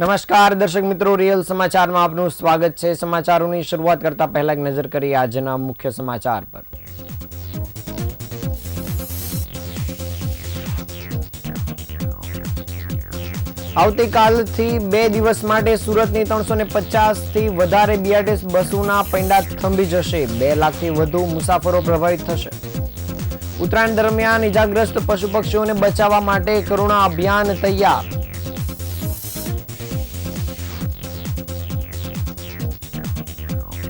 નમસ્કાર દર્શક મિત્રો, રિયલ સમાચારમાં આપનું સ્વાગત છે। સમાચારોની શરૂઆત કરતા પહેલા એક નજર કરીએ આજના મુખ્ય સમાચાર પર। આવતીકાલથી 2 દિવસ માટે સુરતની 350થી વધારે બીઆરટીએસ બસોના પૈડા થંભી જશે। 2 લાખથી વધુ મુસાફરો પ્રભાવિત થશે। ઉત્તરાયણ દરમિયાન ઇજાગ્રસ્ત પશુ પક્ષીઓને બચાવવા માટે કરુણા અભિયાન તૈયાર।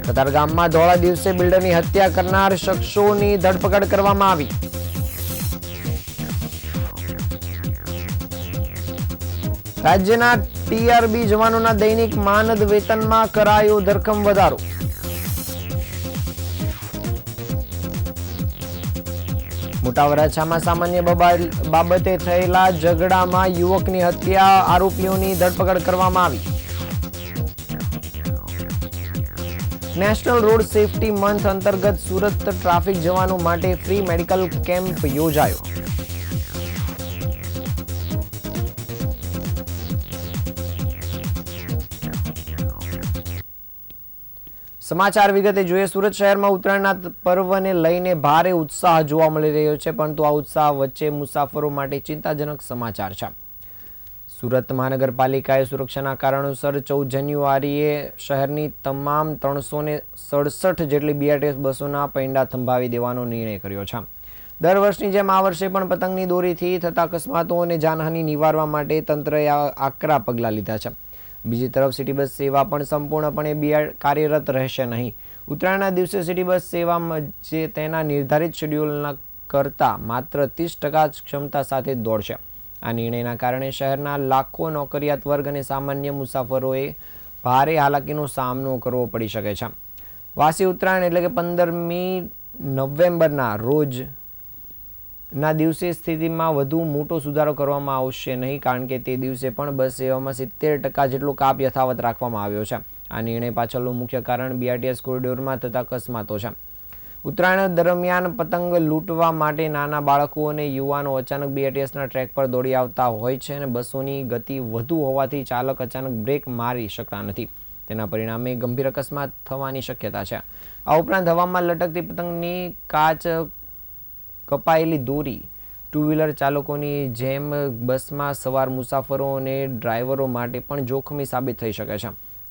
કતારગામમાં ધોળા દિવસે બિલ્ડરની હત્યા કરનાર શખ્સોની ધરપકડ કરવામાં આવી। રાજ્યના ટીઆરબી જવાનોના દૈનિક માનદ વેતનમાં કરાયો ધરખમ વધારો। મોટા વરાછામાં સામાન્ય બાબતે થયેલા ઝઘડામાં યુવકની હત્યા, આરોપીઓની ધરપકડ કરવામાં આવી। નેશનલ રોડ સેફટી મંથ અંતર્ગત સુરત ટ્રાફિક જવાનો માટે ફ્રી મેડિકલ કેમ્પ યોજાયો। સમાચાર વિગતે જોઈએ। સુરત શહેરમાં ઉત્તરાયણના પર્વને લઈને ભારે ઉત્સાહ જોવા મળી રહ્યો છે, પરંતુ આ ઉત્સાહ વચ્ચે મુસાફરો માટે ચિંતાજનક સમાચાર છે। સુરત મહાનગરપાલિકાએ સુરક્ષાના કારણોસર 14 જાન્યુઆરીએ શહેરની તમામ 367 જેટલી બીઆરટીએસ બસોના પૈડા થંભાવી દેવાનો નિર્ણય કર્યો છે। દર વર્ષની જેમ આ વર્ષે પણ પતંગની દોરીથી થતા અકસ્માતો અને જાનહાનિ નિવારવા માટે તંત્રએ આકરા પગલાં લીધા છે। બીજી તરફ સિટી બસ સેવા પણ સંપૂર્ણપણે કાર્યરત રહેશે નહીં। ઉત્તરાયણના દિવસે સિટી બસ સેવા જે તેના નિર્ધારિત શેડ્યુલના કરતાં માત્ર 30% ક્ષમતા સાથે દોડશે। આ નિર્ણયના કારણે શહેરના લાખો નોકરિયાત વર્ગ અને સામાન્ય મુસાફરોએ ભારે હાલાકીનો સામનો કરવો પડી શકે છે। વાસી ઉત્તરાયણ એટલે કે 15મી નવેમ્બરના રોજના દિવસે સ્થિતિમાં વધુ મોટો સુધારો કરવામાં આવશે નહીં, કારણ કે તે દિવસે પણ બસ સેવામાં 70% જેટલો કાપ યથાવત રાખવામાં આવ્યો છે। આ નિર્ણય પાછળનું મુખ્ય કારણ બીઆરટીએસ કોરિડોરમાં થતા અકસ્માતો છે। ઉત્તરાયણ દરમિયાન પતંગ લૂંટવા માટે નાના બાળકો અને યુવાનો અચાનક બીઆરટીએસના ટ્રેક પર દોડી આવતા હોય છે અને બસોની ગતિ વધુ હોવાથી ચાલક અચાનક બ્રેક મારી શકતા નથી। તેના પરિણામે ગંભીર અકસ્માત થવાની શક્યતા છે। આ ઉપરાંત હવામાં લટકતી પતંગની કાચ, કપાયેલી દોરી, ટુ વ્હીલર ચાલકોની જેમ બસમાં સવાર મુસાફરો અને ડ્રાઈવરો માટે પણ જોખમી સાબિત થઈ શકે છે।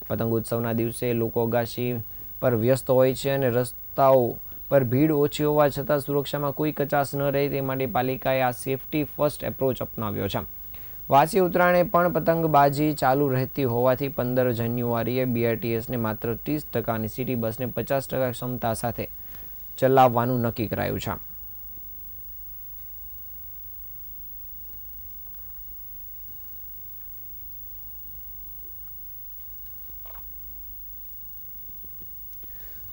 પતંગ ઉત્સવના દિવસે લોકો અગાશી પર વ્યસ્ત હોય છે અને રસ્તાઓ પર ભીડ ઓછી હોવા છતાં સુરક્ષામાં કોઈ કચાશ ન રહે તે માટે પાલિકાએ આ સેફટી ફર્સ્ટ એપ્રોચ અપનાવ્યો છે। વાસી ઉત્તરાયણે પણ પતંગબાજી ચાલુ રહેતી હોવાથી 15 જાન્યુઆરીએ બીઆરટીએસને માત્ર 30% અને સિટી બસને 50% ક્ષમતા સાથે ચલાવવાનું નક્કી કરાયું છે।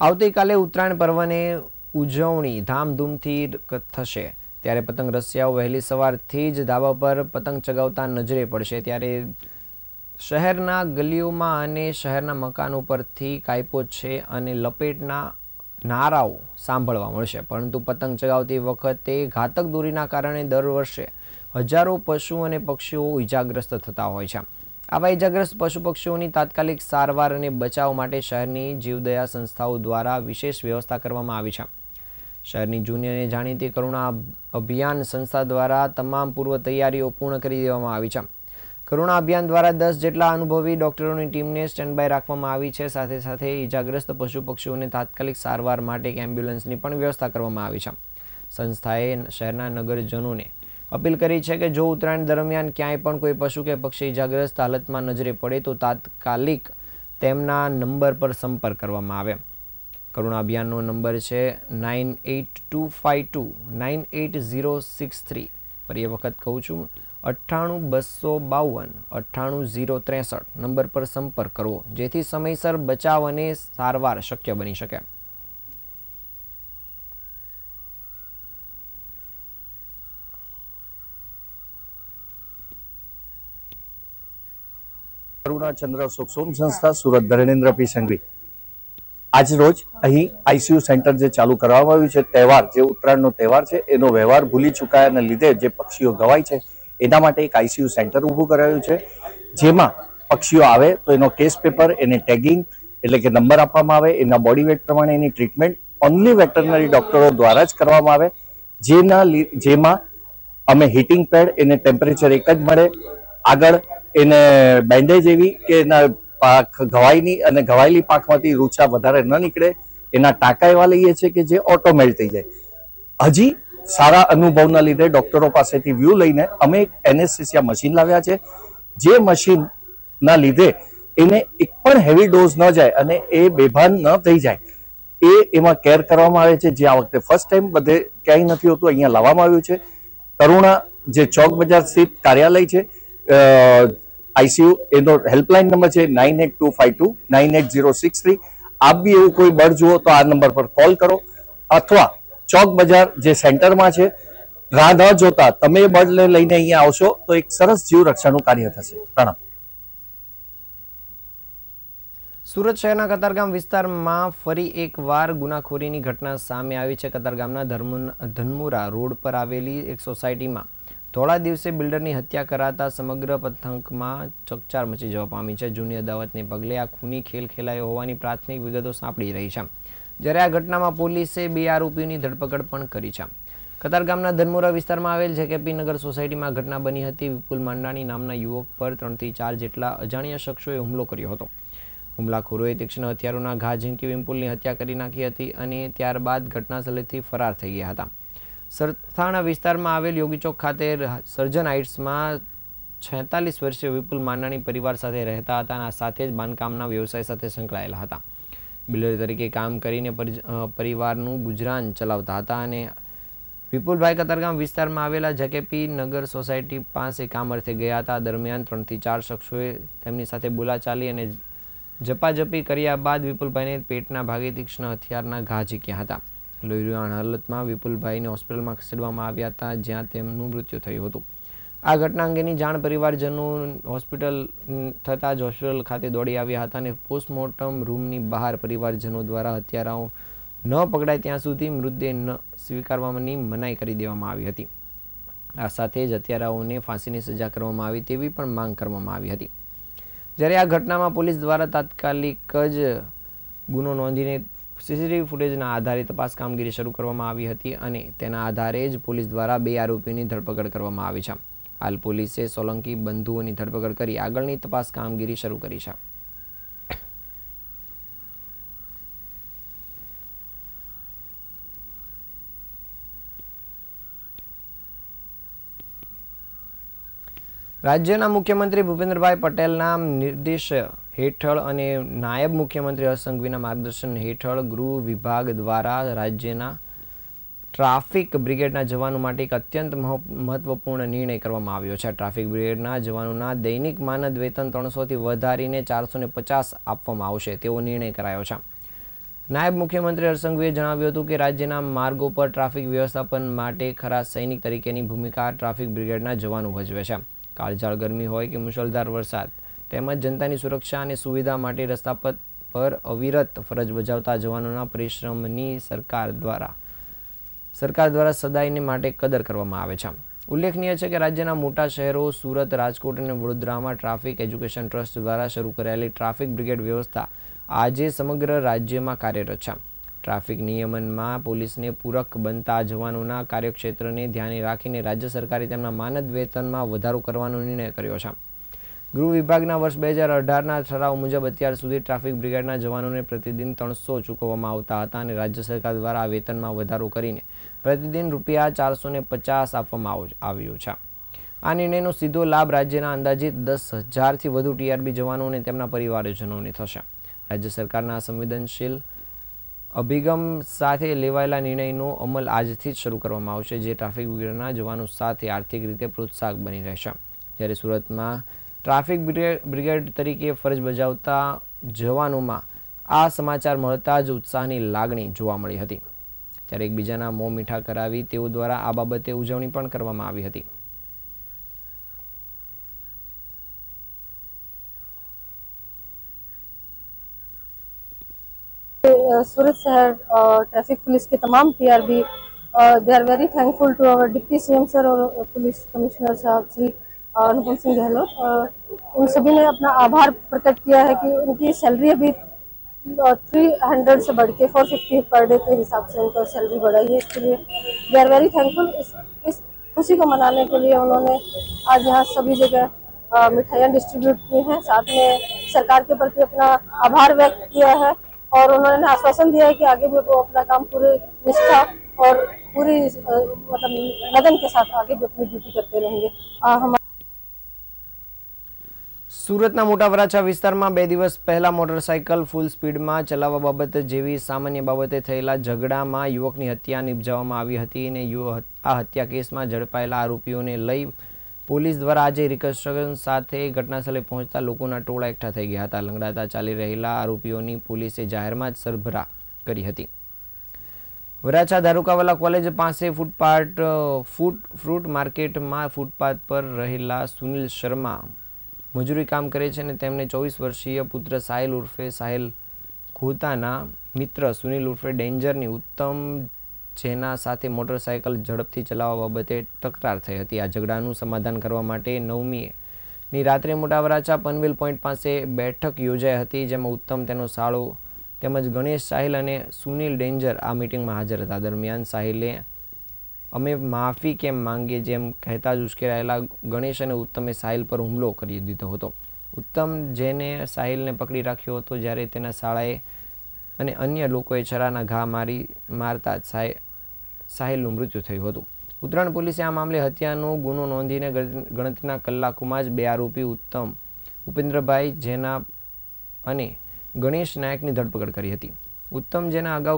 આવતીકાલે ઉત્તરાયણ પર્વની ઉજવણી ધામધૂમથી થશે, ત્યારે પતંગ રસિયાઓ વહેલી સવારથી જ ધાબા પર પતંગ ચગાવતા નજરે પડશે। ત્યારે શહેરના ગલીઓમાં અને શહેરના મકાનો પરથી કાયપો છે અને લપેટના નારાઓ સાંભળવા મળશે, પરંતુ પતંગ ચગાવતી વખતે ઘાતક દોરીના કારણે દર વર્ષે હજારો પશુ અને પક્ષીઓ ઇજાગ્રસ્ત થતા હોય છે। આવા ઇજાગ્રસ્ત પશુ પક્ષીઓની તાત્કાલિક સારવાર અને બચાવ માટે શહેરની જીવદયા સંસ્થાઓ દ્વારા વિશેષ વ્યવસ્થા કરવામાં આવી છે। શહેરની જૂની અને જાણીતી કરુણા અભિયાન સંસ્થા દ્વારા તમામ પૂર્વ તૈયારીઓ પૂર્ણ કરી દેવામાં આવી છે। કરુણા અભિયાન દ્વારા 10 જેટલા અનુભવી ડોક્ટરોની ટીમને સ્ટેન્ડ બાય રાખવામાં આવી છે। સાથે સાથે ઇજાગ્રસ્ત પશુ પક્ષીઓને તાત્કાલિક સારવાર માટે એક એમ્બ્યુલન્સની પણ વ્યવસ્થા કરવામાં આવી છે। સંસ્થાએ શહેરના નગરજનોને અપીલ કરી છે કે જો ઉત્તરાયણ દરમિયાન ક્યાંય પણ કોઈ પશુ કે પક્ષી ઇજાગ્રસ્ત હાલતમાં નજરે પડે તો તાત્કાલિક તેમના નંબર પર સંપર્ક કરવામાં આવે। કરુણા અભિયાનનો નંબર છે 9825298063। ફરી એ વખત કહું છું, 98 252 98 063 નંબર પર સંપર્ક કરવો, જેથી સમયસર બચાવ અને સારવાર શક્ય બની શકે। કરુણા ચંદ્ર સુખસોમ સંસ્થા સુરત ધર્મેન્દ્ર પી સંઘવી આજ રોજ અહીં આઈસીયુ સેન્ટર જે ચાલુ કરવામાં આવ્યું છે, તહેવાર જે ઉત્તરાયણનો તહેવાર છે એનો વ્યવહાર ભૂલી ચૂકાયાના લીધે જે પક્ષીઓ ગવાય છે એના માટે એક આઈસીયુ સેન્ટર ઊભું કરાયું છે, જેમાં પક્ષીઓ આવે તો એનો કેસ પેપર, એને ટેગિંગ એટલે કે નંબર આપવામાં આવે, એના બોડી વેટ પ્રમાણે એની ટ્રીટમેન્ટ ઓનલી વેટરનરી ડોક્ટરો દ્વારા જ કરવામાં આવે, જેમાં અમે હીટિંગ પેડ, એને ટેમ્પરેચર એક જ મળે, આગળ એને બેન્ડેજ એવી કે એના પાંખ ઘવાયની અને ઘવાયેલી પાંખમાંથી રૂછા વધારે ન નીકળે, એના ટાંકા એવા લઈએ છીએ કે જે ઓટોમેલ્ટ થઈ જાય. હજી સારા અનુભવના લીધે ડોક્ટરો પાસેથી વ્યૂ લઈને અમે એક એનેસ્થેસિયા મશીન લાવ્યા છે, જે મશીનના લીધે એને એક પણ હેવી ડોઝ ન જાય અને એ બેભાન ન થઈ જાય, એમાં કેર કરવામાં આવે છે, જે આ વખતે ફર્સ્ટ ટાઈમ બધે ક્યાંય નથી હોતું, અહીંયા લાવવામાં આવ્યું છે. કરુણા જે ચોક બજાર સ્થિત કાર્યાલય છે, આઈસીયુ, એનો હેલ્પલાઇન નંબર છે 9825298063. આપ બી એવું કોઈ બળ જુઓ તો આ નંબર પર કોલ કરો, અથવા ચોક બજાર જે સેન્ટરમાં છે, રાહ ન જોતા તમે બળને લઈને અહીંયા આવશો તો એક સરસ જીવ રક્ષાનું કાર્ય થશે. પ્રણામ. સુરત શહેરના કતારગામ વિસ્તારમાં ફરી એકવાર ગુનાખોરીની ઘટના સામે આવી છે. કતારગામના ધનમુરા રોડ પર આવેલી એક સોસાયટીમાં ધોળા દિવસે બિલ્ડરની હત્યા કરાતા સમગ્ર પંથકમાં ચકચાર મચી જવા પામી છે. જૂની અદાવતને પગલે આ ખૂની ખેલ ખેલાયો હોવાની પ્રાથમિક વિગતો સાંપડી રહી છે, જ્યારે આ ઘટનામાં પોલીસે 2 આરોપીઓની ધરપકડ પણ કરી છે. કતારગામના ધનમુરા વિસ્તારમાં આવેલ જેકેપી નગર સોસાયટીમાં ઘટના બની હતી. વિપુલ માંડાણી નામના યુવક પર 3 થી 4 જેટલા અજાણ્યા શખ્સોએ હુમલો કર્યો હતો. હુમલાખોરોએ તીક્ષ્ણ હથિયારોના ઘા ઝીંકી વિપુલની હત્યા કરી નાખી હતી અને ત્યારબાદ ઘટનાસ્થળેથી ફરાર થઈ ગયા હતા. સરથાણા વિસ્તારમાં આવેલ યોગીચોક ખાતે સર્જન હાઇટ્સમાં 46 વર્ષીય વિપુલ માંડાણી પરિવાર સાથે રહેતા હતા અને આ સાથે જ બાંધકામના વ્યવસાય સાથે સંકળાયેલા હતા. બિલ્ડર તરીકે કામ કરીને પરિવારનું ગુજરાન ચલાવતા હતા અને વિપુલભાઈ કતારગામ વિસ્તારમાં આવેલા જેકેપી નગર સોસાયટી પાસે કામ અર્થે ગયા હતા. દરમિયાન 3 થી 4 શખ્સોએ તેમની સાથે બોલાચાલી અને ઝપાઝપી કર્યા બાદ વિપુલભાઈને પેટના ભાગે તીક્ષ્ણ હથિયારના ઘા ઝીંક્યા હતા. લોહીલુહાણ હાલતમાં વિપુલભાઈને હોસ્પિટલમાં ખસેડવામાં આવ્યા હતા, જ્યાં તેમનું મૃત્યુ થયું હતું. આ ઘટના અંગેની જાણ પરિવારજનો હોસ્પિટલ થતાં જ હોસ્પિટલ ખાતે દોડી આવ્યા હતા અને પોસ્ટમોર્ટમ રૂમની બહાર પરિવારજનો દ્વારા હત્યારાઓ ન પકડાય ત્યાં સુધી મૃતદેહ ન સ્વીકારવાની મનાઈ કરી દેવામાં આવી હતી. આ સાથે જ હત્યારાઓને ફાંસીની સજા કરવામાં આવી તેવી પણ માંગ કરવામાં આવી હતી. જ્યારે આ ઘટનામાં પોલીસ દ્વારા તાત્કાલિક જ ગુનો નોંધીને સીસીટીવી ફૂટેજના આધારે તપાસ કામગીરી શરૂ કરવામાં આવી હતી અને તેના આધારે જ પોલીસ દ્વારા 2 આરોપીઓની ધરપકડ કરવામાં આવી છે. હાલ પોલીસે સોલંકી બંધુઓની ધરપકડ કરી આગળની તપાસ કામગીરી શરૂ કરી છે. રાજ્યના મુખ્યમંત્રી ભૂપેન્દ્રભાઈ પટેલના નિર્દેશ હેઠળ અને નાયબ મુખ્યમંત્રી હર્ષ સંઘવીના માર્ગદર્શન હેઠળ ગૃહ વિભાગ દ્વારા રાજ્યના ટ્રાફિક બ્રિગેડના જવાનો માટે એક અત્યંત મહત્વપૂર્ણ નિર્ણય કરવામાં આવ્યો છે. ટ્રાફિક બ્રિગેડના જવાનોના દૈનિક માનદ વેતન 300થી વધારીને 450 આપવામાં આવશે તેવો નિર્ણય કરાયો છે. નાયબ મુખ્યમંત્રી હર્ષ સંઘવીએ જણાવ્યું હતું કે રાજ્યના માર્ગો પર ટ્રાફિક વ્યવસ્થાપન માટે ખરા સૈનિક તરીકેની ભૂમિકા ટ્રાફિક બ્રિગેડના જવાનો ભજવે છે. કાળઝાળ ગરમી હોય કે મુશળધાર વરસાદ તેમજ જનતાની સુરક્ષા અને સુવિધા માટે રસ્તા પર અવિરત ફરજ બજાવતા જવાનોના પરિશ્રમની સરકાર દ્વારા સદાયને માટે કદર કરવામાં આવે છે. ઉલ્લેખનીય છે કે રાજ્યના મોટા શહેરો સુરત, રાજકોટ અને વડોદરામાં ટ્રાફિક એજ્યુકેશન ટ્રસ્ટ દ્વારા શરૂ કરાયેલી ટ્રાફિક બ્રિગેડ વ્યવસ્થા આજે સમગ્ર રાજ્યમાં કાર્યરત છે. ટ્રાફિક નિયમનમાં પોલીસને પૂરક બનતા જવાનોના કાર્યક્ષેત્રને ધ્યાને રાખીને રાજ્ય સરકારે તેમના માનદ વેતનમાં વધારો કરવાનો નિર્ણય કર્યો છે. ગૃહ વિભાગના વર્ષ 2018ના ઠરાવ મુજબ અત્યાર સુધી ટ્રાફિક બ્રિગેડના જવાનોને પ્રતિદિન 300 ચૂકવવામાં આવતા હતા અને રાજ્ય સરકાર દ્વારા આ વેતનમાં વધારો કરીને પ્રતિદિન ₹450 આપવામાં આવ્યો છે. આ નિર્ણયનો સીધો લાભ રાજ્યના અંદાજિત 10,000થી વધુ ટીઆરબી જવાનો અને તેમના પરિવારજનોને થશે. રાજ્ય સરકારના સંવેદનશીલ અભિગમ સાથે લેવાયેલા નિર્ણયનો અમલ આજથી જ શરૂ કરવામાં આવશે, જે ટ્રાફિક બ્રિગેડના જવાનો સાથે આર્થિક રીતે પ્રોત્સાહક બની રહેશે. જ્યારે સુરતમાં ટ્રાફિક બ્રિગેડ તરીકે ફરજ બજાવતા જવાનોમાં આ સમાચાર મળતા જ ઉત્સાહની લાગણી જોવા મળી હતી. ત્યારે એકબીજાના મોં મીઠા કરાવી તેઓ દ્વારા આ બાબતે ઉજવણી પણ કરવામાં આવી હતી. सूरत शहर ट्रैफिक पुलिस के तमाम TRB they are very thankful to our deputy CM sir और पुलिस कमिश्नर साहब श्री अनुपम सिंह गहलोत उन सभी ने अपना आभार प्रकट किया है कि उनकी सैलरी अभी 300 से बढ़ के 450 पर डे के हिसाब से उनका सैलरी बढ़ाई है। इसके लिए दे आर वेरी थैंकफुल। इस खुशी को मनाने के लिए उन्होंने आज यहाँ सभी जगह मिठाइयाँ डिस्ट्रीब्यूट की हैं, साथ में सरकार के प्रति अपना आभार व्यक्त किया है और उन्होंने आश्वासन दिया है कि आगे भी वो अपना काम पूरे निष्ठा और पूरी मतलब लगन के साथ आगे भी अपनी ड्यूटी करते रहेंगे। हमारे સુરતના મોટા વરાછા વિસ્તારમાં 2 દિવસ પહેલા મોટરસાયકલ ફૂલ સ્પીડમાં ચલાવવા બાબતે જેવી સામાન્ય બાબતે થયેલા ઝઘડામાં યુવકની હત્યા નિપજાવવામાં આવી હતી અને આ હત્યા કેસમાં ઝડપાયેલા આરોપીઓને લઈ પોલીસ દ્વારા આજે રિકન્સ્ટ્રક્શન સાથે ઘટનાસ્થળે પહોંચતા લોકોના ટોળા એકઠા થઈ ગયા હતા. લંગડાતા ચાલી રહેલા આરોપીઓની પોલીસે જાહેરમાં જ સરભરા કરી હતી. વરાછા ધારુકાવાલા કોલેજ પાસે ફ્રૂટ માર્કેટમાં ફૂટપાથ પર રહેલા સુનિલ શર્મા મજૂરી કામ કરે છે અને તેમને 24 વર્ષીય પુત્ર સાહિલ ઉર્ફે સાહિલ ઘોતાના મિત્ર સુનિલ ઉર્ફે ડેન્જરની ઉત્તમ જેના સાથે મોટરસાયકલ ઝડપથી ચલાવવા બાબતે તકરાર થઈ હતી. આ ઝઘડાનું સમાધાન કરવા માટે 9મી રાત્રે મોટા વરાછા પનવેલ પોઈન્ટ પાસે બેઠક યોજાઈ હતી, જેમાં ઉત્તમ તેનો સાળો તેમજ ગણેશ સાહિલ અને સુનિલ ડેન્જર આ મિટિંગમાં હાજર હતા. દરમિયાન સાહિલે અમે માફી કેમ માંગીએ જેમ કહેતા જ ઉશ્કેરાયેલા ગણેશ અને ઉત્તમે સાહિલ પર હુમલો કરી દીધો હતો. ઉત્તમ જેને સાહિલને પકડી રાખ્યો હતો, જ્યારે તેના શાળાએ અને અન્ય લોકોએ છરાના ઘા મારતા સાહિલનું મૃત્યુ થયું હતું. ઉત્તરાયણ પોલીસે આ મામલે હત્યાનો ગુનો નોંધીને ગણતરીના કલાકોમાં જ 2 આરોપી ઉત્તમ ઉપેન્દ્રભાઈ જેના અને ગણેશ નાયકની ધરપકડ કરી હતી. ઉત્તમ જેના અગાઉ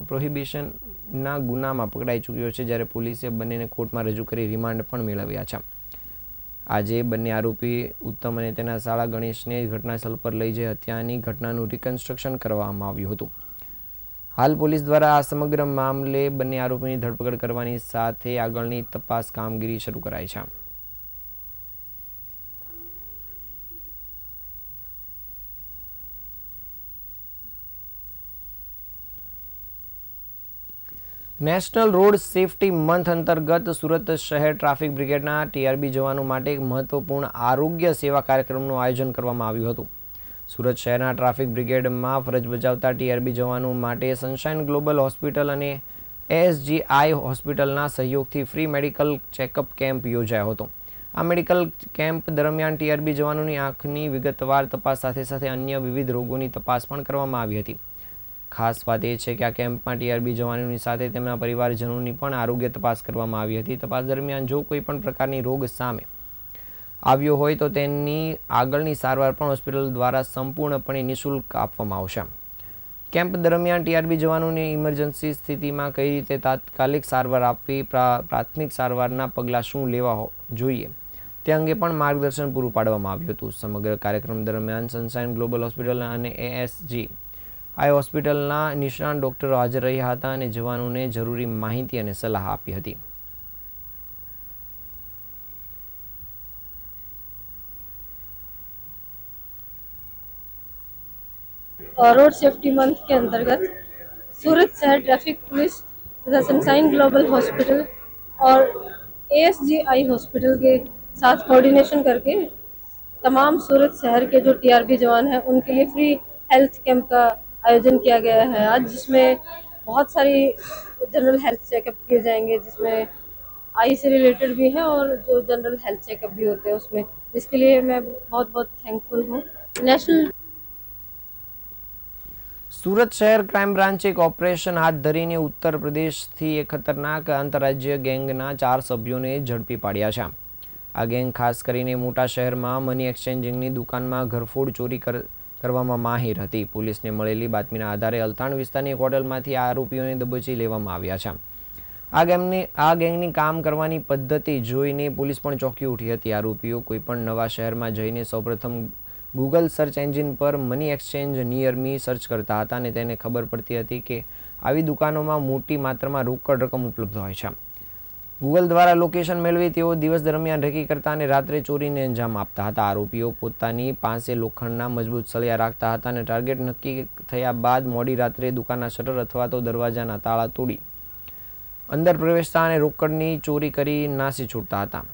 પ્રોહિબિશનના ગુનામાં પકડાઈ ચૂક્યો છે, જ્યારે પોલીસે બંનેને કોર્ટમાં રજૂ કરી રિમાન્ડ પણ મેળવ્યા છે. આજે બંને આરોપી ઉત્તમ અને તેના શાળા ગણેશને ઘટનાસ્થળ પર લઈ જઈ હત્યાની ઘટનાનું રિકન્સ્ટ્રક્શન કરવામાં આવ્યું હતું. હાલ પોલીસ દ્વારા આ સમગ્ર મામલે બંને આરોપીની ધરપકડ કરવાની સાથે આગળની તપાસ કામગીરી શરૂ કરાઈ છે. નેશનલ રોડ સેફટી મંથ અંતર્ગત સુરત શહેર ટ્રાફિક બ્રિગેડના ટીઆરબી જવાનો માટે એક મહત્વપૂર્ણ આરોગ્ય સેવા કાર્યક્રમનું આયોજન કરવામાં આવ્યું હતું. સુરત શહેરના ટ્રાફિક બ્રિગેડમાં ફરજ બજાવતા ટીઆરબી જવાનો માટે સનશાઇન ગ્લોબલ હોસ્પિટલ અને એસજીઆઈ હોસ્પિટલના સહયોગથી ફ્રી મેડિકલ ચેકઅપ કેમ્પ યોજાયો હતો. આ મેડિકલ કેમ્પ દરમિયાન ટીઆરબી જવાનોની આંખની વિગતવાર તપાસ સાથે સાથે અન્ય વિવિધ રોગોની તપાસ પણ કરવામાં આવી હતી. ખાસ વાત એ છે કે આ કેમ્પમાં ટીઆરબી જવાનોની સાથે તેમના પરિવારજનોની પણ આરોગ્ય તપાસ કરવામાં આવી હતી. તપાસ દરમિયાન જો કોઈ પણ પ્રકારની રોગ સામે આવ્યો હોય તો તેની આગળની સારવાર પણ હોસ્પિટલ દ્વારા સંપૂર્ણપણે નિઃશુલ્ક આપવામાં આવશે. કેમ્પ દરમિયાન ટીઆરબી જવાનોની ઇમરજન્સી સ્થિતિમાં કઈ રીતે તાત્કાલિક સારવાર આપવી, પ્રાથમિક સારવારના પગલાં શું લેવા જોઈએ તે અંગે પણ માર્ગદર્શન પૂરું પાડવામાં આવ્યું હતું. સમગ્ર કાર્યક્રમ દરમિયાન સનશાઇન ગ્લોબલ હોસ્પિટલ અને એએસજી આ હોસ્પિટલના નિષ્ણાત ડોક્ટરો હાજર રહ્યા હતા અને જવાનોને જરૂરી માહિતી અને સલાહ આપી હતી. रोड सेफ्टी मंथ के अंतर्गत सूरत शहर ट्रैफिक पुलिस तथा सनशाइन ग्लोबल हॉस्पिटल और एएसजीआई हॉस्पिटल के साथ कोऑर्डिनेशन करके तमाम सूरत शहर के जो टीआरबी जवान हैं उनके लिए फ्री हेल्थ कैंप का आयोजन किया गया है आज, जिसमें बहुत सारी जनरल हेल्थ चेकअप किए जाएंगे, जिसमें आई से रिलेटेड भी हैं और जो जनरल हेल्थ चेकअप भी होते हैं उसमें, जिसके लिए मैं बहुत बहुत थैंकफुल हूँ. नेशनल સુરત શહેર ક્રાઇમ બ્રાન્ચે એક ઓપરેશન હાથ ધરીને ઉત્તર પ્રદેશથી એક ખતરનાક આંતરરાજ્ય ગેંગના 4 સભ્યોને ઝડપી પાડ્યા છે. આ ગેંગ ખાસ કરીને મોટા શહેરમાં મની એક્સચેન્જિંગની દુકાનમાં ઘરફોડ ચોરી કરવામાં માહિર હતી. પોલીસને મળેલી બાતમીના આધારે અલથાણ વિસ્તારની એક હોટલમાંથી આ આરોપીઓને દબોચી લેવામાં આવ્યા છે. આ ગેંગની કામ કરવાની પદ્ધતિ જોઈને પોલીસ પણ ચોંકી ઉઠી હતી. આરોપીઓ કોઈપણ નવા શહેરમાં જઈને સૌપ્રથમ ગૂગલ સર્ચ એન્જિન પર મની એક્સચેન્જ નિયર મી સર્ચ કરતા હતા અને તેને ખબર પડતી હતી કે આવી દુકાનોમાં મોટી માત્રામાં રોકડ રકમ ઉપલબ્ધ હોય છે. ગૂગલ દ્વારા લોકેશન મેળવી તેઓ દિવસ દરમિયાન રેકી કરતા અને રાત્રે ચોરીને અંજામ આપતા હતા. આરોપીઓ પોતાની પાસે લોખંડના મજબૂત સળિયા રાખતા હતા અને ટાર્ગેટ નક્કી થયા બાદ મોડી રાત્રે દુકાનના શટર અથવા તો દરવાજાના તાળા તોડી અંદર પ્રવેશતા અને રોકડની ચોરી કરી નાસી છૂટતા હતા.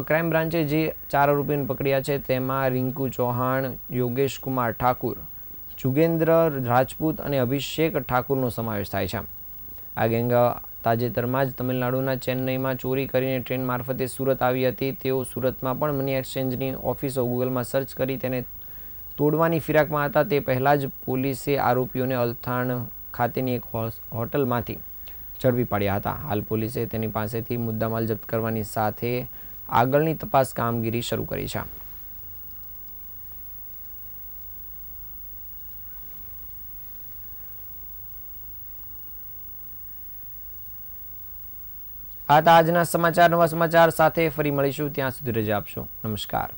ક્રાઇમ બ્રાન્ચે જે 4 આરોપીને પકડ્યા છે તેમાં રિંકુ ચૌહાણ, યોગેશ કુમાર ઠાકુર, જુગેન્દ્ર રાજપૂત અને અભિષેક ઠાકુરનો સમાવેશ થાય છે. આ ગેંગ તાજેતરમાં જ તમિલનાડુના ચેન્નઈમાં ચોરી કરીને ટ્રેન મારફતે સુરત આવી હતી. તેઓ સુરતમાં પણ મની એક્સચેન્જની ઓફિસો ગૂગલમાં સર્ચ કરી તેને તોડવાની ફિરાકમાં હતા. તે પહેલાં જ પોલીસે આરોપીઓને અલથાણ ખાતેની એક હોટલમાંથી ઝડપી પાડ્યા હતા. હાલ પોલીસે તેની પાસેથી મુદ્દામાલ જપ્ત કરવાની સાથે આગળની તપાસ કામગીરી શરૂ કરી છે. આ હતા આજના સમાચાર. નવા સમાચાર સાથે ફરી મળીશું. ત્યાં સુધી રજા આપશો. નમસ્કાર.